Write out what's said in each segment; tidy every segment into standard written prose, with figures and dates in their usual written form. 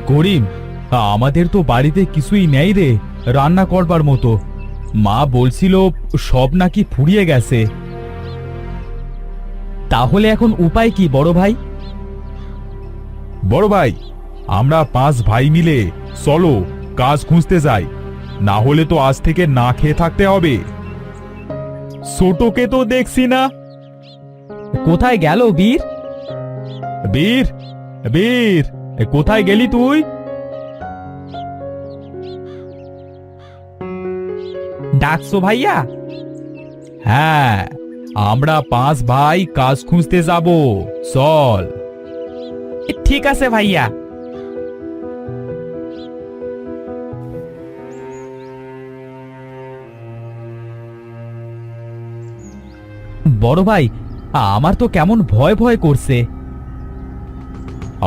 করিম, আমাদের তো বাড়িতে কিছুই নেই রে রান্না করবার মতো। মা বলছিল সব নাকি ফুরিয়ে গেছে। তাহলে এখন উপায় কি বড় ভাই? বড় ভাই, আমরা 5 ভাই মিলে চলো কাজ খুঁজতে যাই, না হলে তো আজ থেকে না খেয়ে থাকতে হবে। ছোটকে তো দেখছি না। কোথায় গেল বীর? বীর, বীর, কোথায় গেলি তুই? ডাকছো ভাইয়া? হ্যাঁ, আমরা 5 ভাই কাজ খুঁজতে যাব, চল। ঠিক আছে ভাইয়া। বড় ভাই, আমার তো কেমন ভয় ভয় করছে।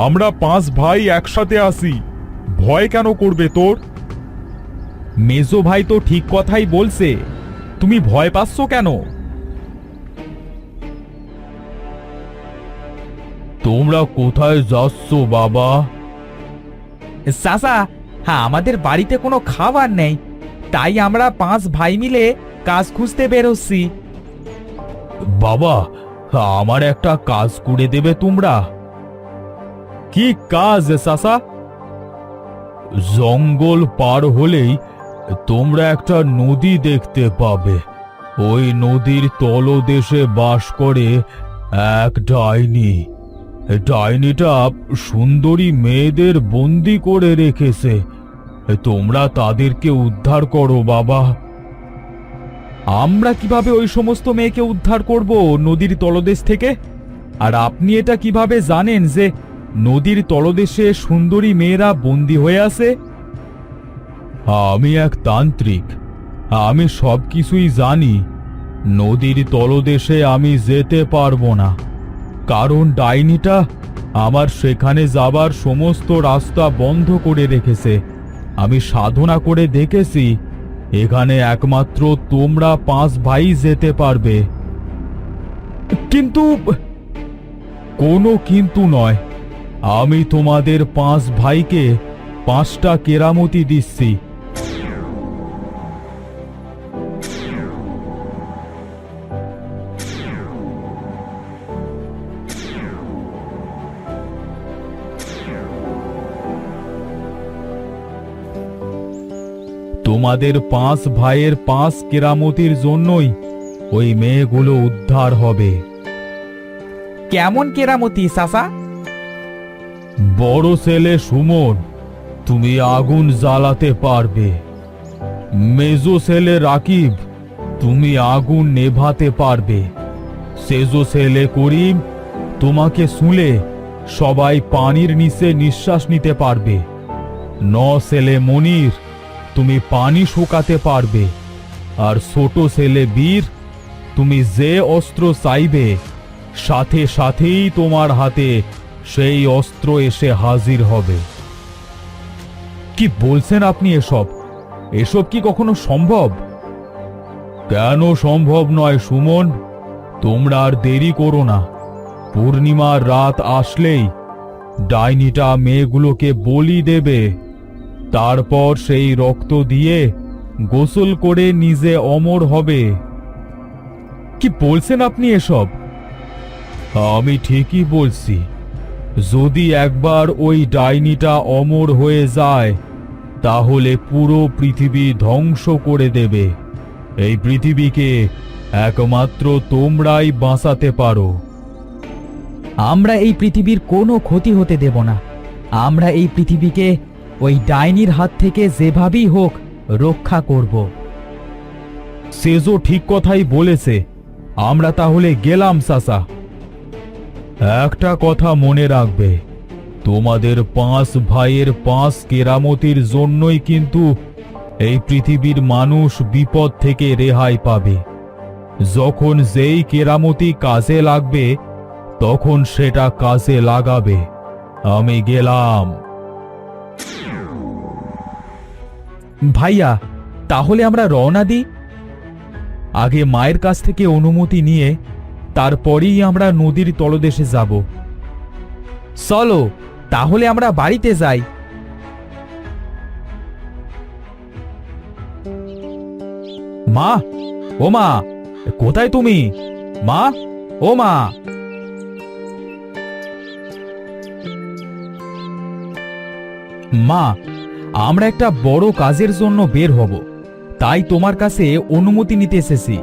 আমরা 5 ভাই একসাথে আছি, ভয় কেন করবে তোর? মেজো ভাই তো ঠিক কথাই বলছে, তুমি ভয় পাচ্ছ কেন? তোমরা কোথায় যাচ্ছ বাবা? চাচা, হ্যাঁ, আমাদের বাড়িতে কোনো খাবার নেই, তাই আমরা 5 ভাই মিলে কাজ খুঁজতে বেরোচ্ছি। বাবা, আমার একটা কাজ করে দেবে তোমরা? কি কাজ চাচা? জঙ্গল পার হলেই তোমরা একটা নদী দেখতে পাবে। ওই নদীর তলদেশে বাস করে এক ডাইনি। ডাইনিটা সুন্দরী মেয়েদের বন্দি করে রেখেছে, তোমরা তাদেরকে উদ্ধার করো বাবা। আমরা কিভাবে ওই সমস্ত মেয়েকে উদ্ধার করব নদীর তলদেশ থেকে? আর আপনি এটা কিভাবে জানেন যে নদীর তলদেশে সুন্দরী মেয়েরা বন্দী হয়ে আছে? আমি এক তান্ত্রিক, আমি সবকিছুই জানি। নদীর তলদেশে আমি যেতে পারবো না, কারণ ডাইনিটা আমার সেখানে যাবার সমস্ত রাস্তা বন্ধ করে রেখেছে। আমি সাধনা করে দেখেছি, এখানে একমাত্র তোমরা 5 ভাই যেতে পারবে। কিন্তু কোনো কিন্তু নয়, আমি তোমাদের 5 ভাইকে 5টা কেরামতি দিচ্ছি। তোমাদের 5 ভাইয়ের 5 কেরামতির জন্যই ওই মেয়েগুলো উদ্ধার হবে। কেমন কেরামতি চাচা? বড় ছেলে সুমন, তুমি আগুন জ্বালাতে পারবে। মেজো ছেলে রাকিব, তুমি আগুন নেভাতে পারবে। সেজো ছেলে করিম, তোমাকে শুলে সবাই পানির নিচে নিঃশ্বাস নিতে পারবে। 9 ছেলে মনির, তুমি পানি শুকাতে পারবে। আর ছোট ছেলে বীর, তুমি যে অস্ত্র চাইবে সাথে সাথেই তোমার হাতে সেই অস্ত্র এসে হাজির হবে। কি বলছেন আপনি এসব? এসব কি কখনো সম্ভব? কেন সম্ভব নয় সুমন? তোমরা আর দেরি করো না, পূর্ণিমার রাত আসলেই ডাইনিটা মেয়েগুলোকে বলি দেবে, তারপর সেই রক্ত দিয়ে গোসল করে নিজে অমর হবে। কি বলছেন আপনি এসব? আমি ঠিকই বলছি। যদি একবার ওই ডাইনিটা অমর হয়ে যায়, তাহলে পুরো পৃথিবী ধ্বংস করে দেবে। এই পৃথিবীকে একমাত্র তোমরাই বাঁচাতে পারো। আমরা এই পৃথিবীর কোনো ক্ষতি হতে দেব না। আমরা এই পৃথিবীকে ওই ডাইনির হাত থেকে যেভাবেই হোক রক্ষা করব। সেজো ঠিক কথাই বলেছে। আমরা তাহলে গেলাম চাচা। একটা কথা মনে রাখবে, তোমাদের 5 ভাইয়ের 5 কেরামতির জন্যই কিন্তু এই পৃথিবীর মানুষ বিপদ থেকে রেহাই পাবে। যখন যেই কেরামতি কাজে লাগবে তখন সেটা কাজে লাগাবে। আমি গেলাম। ভাইয়া, তাহলে আমরা রওনা দিই। আগে মায়ের কাছ থেকে অনুমতি নিয়ে তারপরেই আমরা নদীর তলদেশে যাব। চলো তাহলে আমরা বাড়িতে যাই, মা, ও মা, কোথায় তুমি? মা, ও মা। মা, আমরা একটা বড় কাজের জন্য বের হব, তাই তোমার কাছে অনুমতি নিতে এসেছি।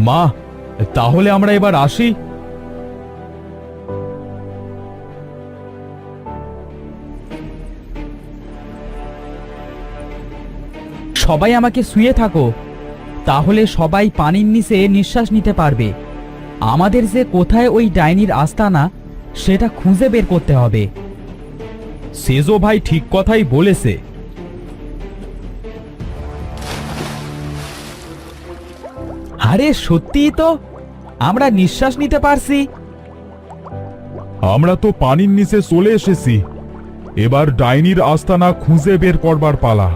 মা, তাহলে আমরা এবার আসি। সবাই আমাকে শুয়ে থাকো, তাহলে সবাই পানির নিচে নিঃশ্বাস নিতে পারবে। আমাদের যে কোথায় ওই ডাইনির আস্তানা সেটা খুঁজে বের করতে হবে। সেজো ভাই ঠিক কথাই বলেছে। আরে সত্যিই তো, আমরা নিঃশ্বাস নিতে পারছি। আমরা তো পানির নিচে চলে এসেছি, এবার ডাইনির আস্তানা খুঁজে বের করবার পালা।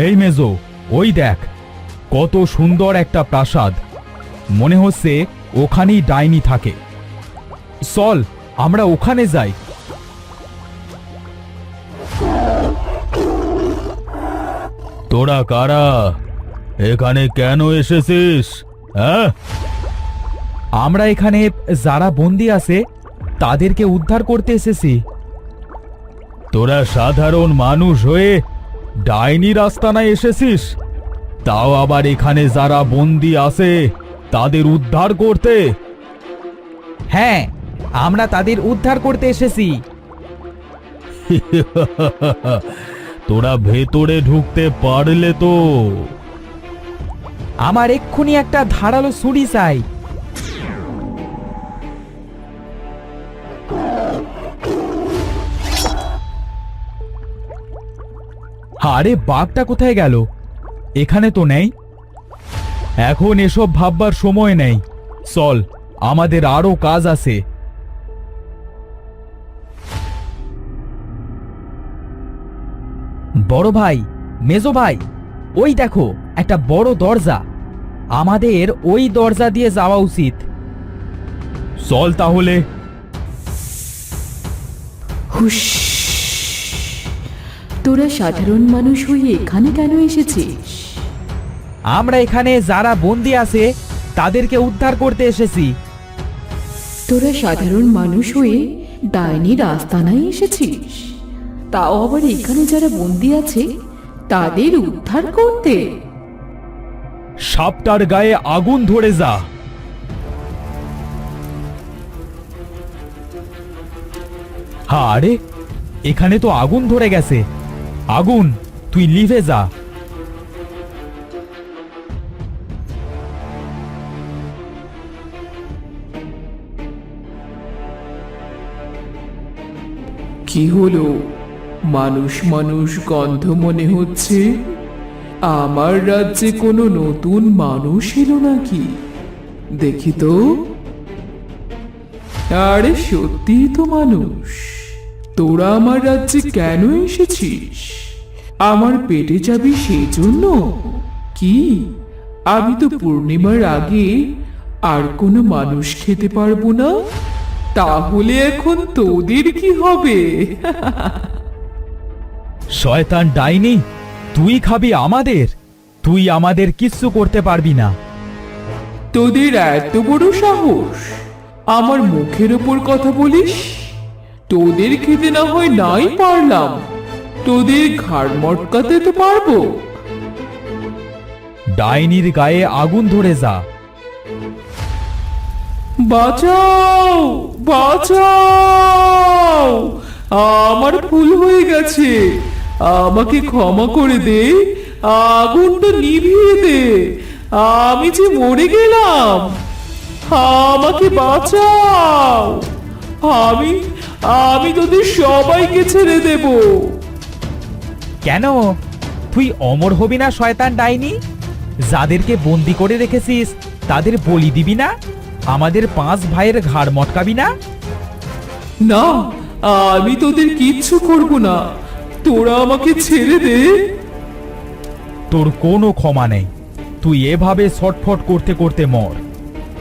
এই মেজো, ওই দেখ, কত সুন্দর একটা প্রাসাদ। মনে হচ্ছে ওখানেই ডাইনি থাকে। চল আমরা ওখানে যাই। তোরা কারা? এখানে কেন এসেছিস? হ্যাঁ, আমরা এখানে যারা বন্দী আছে তাদেরকে উদ্ধার করতে এসেছি। তোরা সাধারণ মানুষ হয়ে ডাইনির আস্তানায় এসেছিস, তাও আবার এখানে যারা বন্দী আছে তাদের উদ্ধার করতে? হ্যাঁ, আমরা তাদের উদ্ধার করতে এসেছি। তোরা ভেতরে ঢুকতে পারলে তো? আমার এক্ষুনি একটা ধারালো ছুরি চাই। আরে বাঘটা কোথায় গেল? এখানে তো নেই। এখন এসব ভাববার সময় নেই, চল আমাদের আরো কাজ আছে। বড় ভাই, মেজো ভাই, ওই দেখো একটা বড় দরজা। আমাদের ওই দরজা দিয়ে যাওয়া উচিত। চল তাহলে। হুশ, তোরা সাধারণ মানুষ হয়ে এখানে কেন এসেছিস? আমরা এখানে যারা বন্দী আছে তাদেরকে উদ্ধার করতে এসেছি। তোরা সাধারণ মানুষ হয়ে ডাইনির আস্তানায় এসেছিস, তাও আবার এখানে যারা বন্দী আছে তাদের উদ্ধার করতে? সাপটার গায়ে আগুন ধরে যা। আরে এখানে তো আগুন ধরে গেছে। আগুন, তুই লিভে যা। কি হলো? মানুষ মানুষ গন্ধ মনে হচ্ছে। আমার রাজ্যে কোনো নতুন মানুষ এলো নাকি? দেখি তো। আরে সত্যিই তো মানুষ। তোরা আমার রাজ্যে কেন এসেছিস? আমার পেটে যাবি সেই জন্য? কি, আমি তো পূর্ণিমার আগে আর কোনো মানুষ খেতে পারবো না? তাহলে এখন তোদের কি হবে? শয়তান ডাইনি, তুই খাবি আমাদের? তুই আমাদের কিচ্ছু করতে পারবি না। তোদের এত বড় সাহস আমার মুখের ওপর কথা বলিস? তোদের খেতে না হয় নাই পারলাম, তোদের ঘাড় মটকাতে তো পারবো। ডাইনির গায়ে আগুন ধরে যা। বাঁচাও, বাঁচাও, আমার ভুল হয়ে গেছে, আমাকে ক্ষমা করে দে, আগুনটা নিভিয়ে দে, আমি যে মরে গেলাম, আমাকে বাঁচাও, আমি আমি তোদের সবাইকে ছেড়ে দেব। কেন, তুই অমর হবি না শয়তান ডাইনি? যাদেরকে বন্দি করে রেখেছিস তাদের বলি দিবি না? আমাদের 5 ভাইয়ের ঘাড় মটকাবি না? না, আমি তোদের কিচ্ছু করব না, তোরা আমাকে ছেড়ে দে। তোর কোনো ক্ষমা নেই। তুই এভাবে ছটফট করতে করতে মর।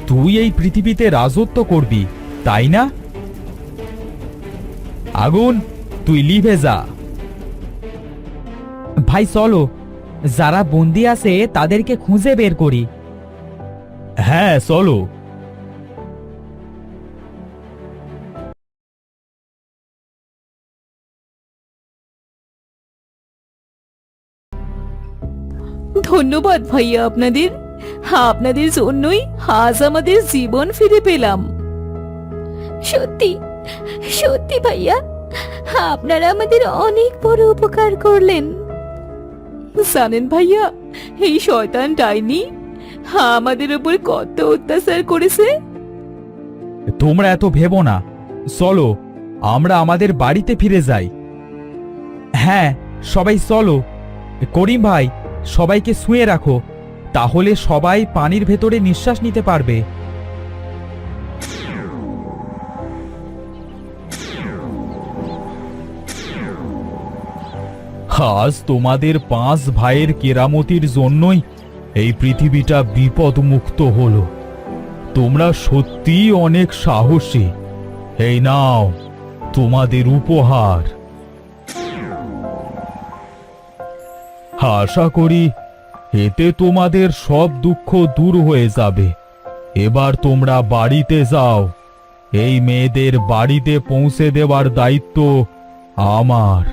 তুই এই পৃথিবীতে রাজত্ব করবি, তাই না? আগুন, তুই লিভে যা। ভাই চলো, যারা বন্দি আছে তাদেরকে খুঁজে বের করি। হ্যাঁ চলো। ধন্যবাদ ভাইয়া আপনাদের। আপনাদের জন্যই আজ আমাদের জীবন ফিরে পেলাম। সত্যি সত্যি ভাইয়া, আপনারা আমাদের অনেক বড় উপকার করলেন। জানেন ভাইয়া, এই শয়তান ডাইনি আমাদের উপর কত অত্যাচার করেছে। তোমরা এত ভেবো না, চলো আমরা আমাদের বাড়িতে ফিরে যাই। হ্যাঁ সবাই চলো। করিম ভাই, সবাইকে শুয়ে রাখো, তাহলে সবাই পানির ভেতরে নিঃশ্বাস নিতে পারবে। আজ তোমাদের 5 ভাইয়ের কেরামতির জন্যই এই পৃথিবীটা বিপদমুক্ত হলো। তোমরা সত্যিই অনেক সাহসী। এই নাও তোমাদের উপহার। আশা করি এতে তোমাদের সব দুঃখ দূর হয়ে যাবে। এবার তোমরা বাড়িতে যাও। এই মেয়েদের বাড়িতে পৌঁছে দেওয়ার দায়িত্ব আমার।